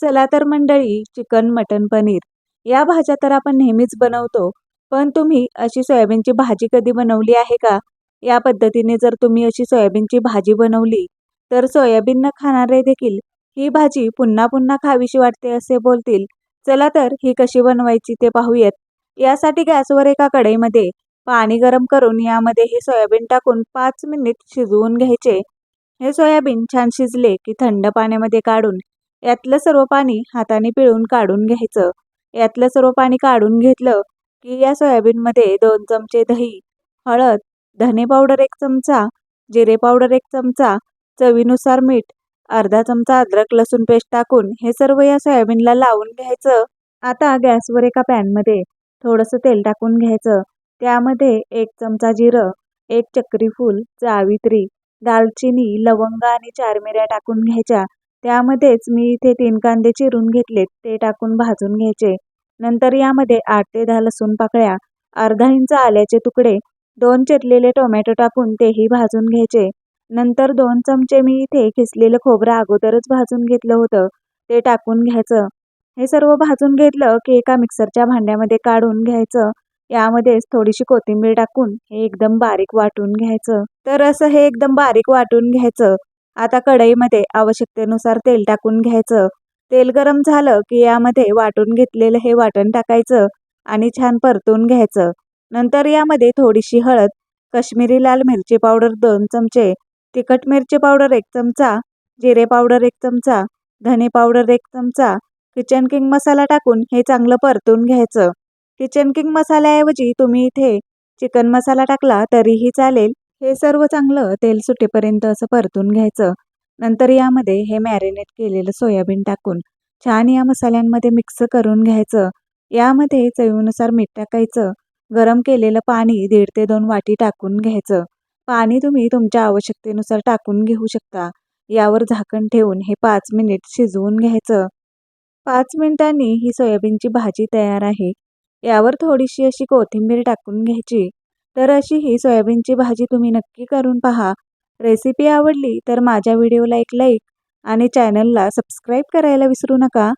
चला तर मंडळी, चिकन, मटण, पनीर या भाज्या तर आपण नेहमीच बनवतो. पण तुम्ही अशी सोयाबीनची भाजी कधी बनवली आहे का? या पद्धतीने जर तुम्ही अशी सोयाबीनची भाजी बनवली, तर सोयाबीन न खाणारे देखील ही भाजी पुन्हा पुन्हा खावीशी वाटते असे बोलतील. चला तर ही कशी बनवायची ते पाहूयात. यासाठी गॅसवर एका कढईमध्ये पाणी गरम करून यामध्ये हे सोयाबीन टाकून 5 मिनिट शिजवून घ्यायचे. हे सोयाबीन छान शिजले की थंड पाण्यामध्ये काढून यातलं सर्व पाणी हाताने पिळून काढून घ्यायचं. यातलं सर्व पाणी काढून घेतलं की या सोयाबीनमध्ये 2 चमचे दही, हळद, धने पावडर 1 चमचा, जिरे पावडर 1 चमचा, चवीनुसार मीठ, अर्धा चमचा अद्रक लसूण पेस्ट टाकून हे सर्व या सोयाबीनला लावून घ्यायचं. आता गॅसवर एका पॅनमध्ये थोडंसं तेल टाकून घ्यायचं. त्यामध्ये 1 चमचा जिरं, 1 चक्री फूल, जावित्री, दालचिनी, लवंग आणि 4 मिऱ्या टाकून घ्यायच्या. त्यामध्येच मी इथे 3 कांदे चिरून घेतलेत, ते टाकून भाजून घ्यायचे. नंतर यामध्ये 8 ते 10 लसूण पाकळ्या, अर्धा इंच आल्याचे तुकडे, 2 चिरलेले टोमॅटो टाकून तेही भाजून घ्यायचे. नंतर 2 चमचे मी इथे किसलेलं खोबरं अगोदरच भाजून घेतलं होतं, ते टाकून घ्यायचं. हे सर्व भाजून घेतलं की एका मिक्सरच्या भांड्यामध्ये काढून घ्यायचं. यामध्येच थोडीशी कोथिंबीर टाकून हे एकदम बारीक वाटून घ्यायचं. तर असं हे एकदम बारीक वाटून घ्यायचं. आता कढईमध्ये आवश्यकतेनुसार तेल टाकून घ्यायचं. तेल गरम झालं की यामध्ये वाटून घेतलेलं हे वाटण टाकायचं आणि छान परतून घ्यायचं. नंतर यामध्ये थोडीशी हळद, काश्मीरी लाल मिरची पावडर 2 चमचे, तिखट मिरची पावडर 1 चमचा, जिरे पावडर 1 चमचा, धने पावडर 1 चमचा, किचन किंग मसाला टाकून हे चांगलं परतून घ्यायचं. किचन किंग मसाल्याऐवजी तुम्ही इथे चिकन मसाला टाकला तरीही चालेल. हे सर्व चांगलं तेल सुटेपर्यंत असं परतून घ्यायचं. नंतर यामध्ये हे मॅरिनेट केलेलं सोयाबीन टाकून छान या मसाल्यांमध्ये मिक्स करून घ्यायचं. यामध्ये चवीनुसार मीठ टाकायचं. गरम केलेलं पाणी 1.5 ते 2 वाटी टाकून घ्यायचं. पाणी तुम्ही तुमच्या आवश्यकतेनुसार टाकून घेऊ शकता. यावर झाकण ठेवून हे 5 मिनिट शिजवून घ्यायचं. 5 मिनिटांनी ही सोयाबीनची भाजी तयार आहे. यावर थोडीशी अशी कोथिंबीर टाकून घ्यायची. तर अशी ही सोयाबीनची भाजी तुम्ही नक्की करून पहा. रेसिपी आवडली तर माझ्या व्हिडिओला एक लाईक आणि चॅनलला सबस्क्राईब करायला विसरू नका.